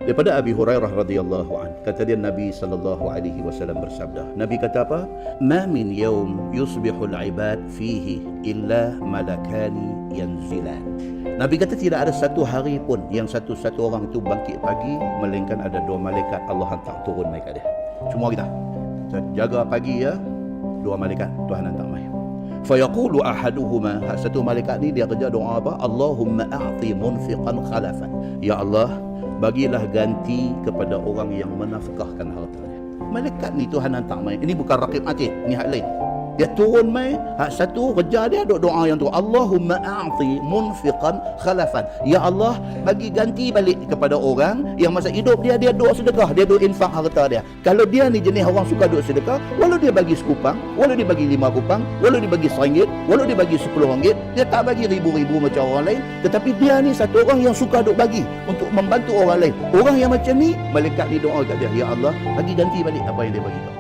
Daripada Abi Hurairah radhiyallahu an, kata dia Nabi sallallahu alaihi wasallam bersabda. Nabi kata apa? Ma min yaum yusbihul ibad fihi illa malakani yanzilan. Nabi kata tidak ada satu hari pun yang satu-satu orang itu bangkit pagi melainkan ada dua malaikat Allah hantar turun mai kat dia. Semua kita jaga pagi ya, dua malaikat Tuhan hantar mai. Fayaqulu ahaduhuma, satu malaikat ni dia kerja doa apa? Allahumma a'ti munfiqan khalafan. Ya Allah, bagilah ganti kepada orang yang menafkahkan hartanya. Malaikat ni Tuhan hantar mai. Ini bukan raqib atid, ni hak lain. Dia turun mai, hak satu kerja dia duk doa yang tu. Allahumma a'ti munfiqan khalafan. Ya Allah, bagi ganti balik kepada orang yang masa hidup dia duk sedekah, dia duk infak harta dia. Kalau dia ni jenis orang suka duk sedekah, walau dia bagi sekupang, walau dia bagi 5 kupang, walau dia bagi RM1, walau dia bagi RM10, dia tak bagi ribu-ribu macam orang lain, tetapi dia ni satu orang yang suka duk bagi untuk membantu orang lain. Orang yang macam ni, malaikat ni doa kat dia, ya Allah, bagi ganti balik apa yang dia bagi kau.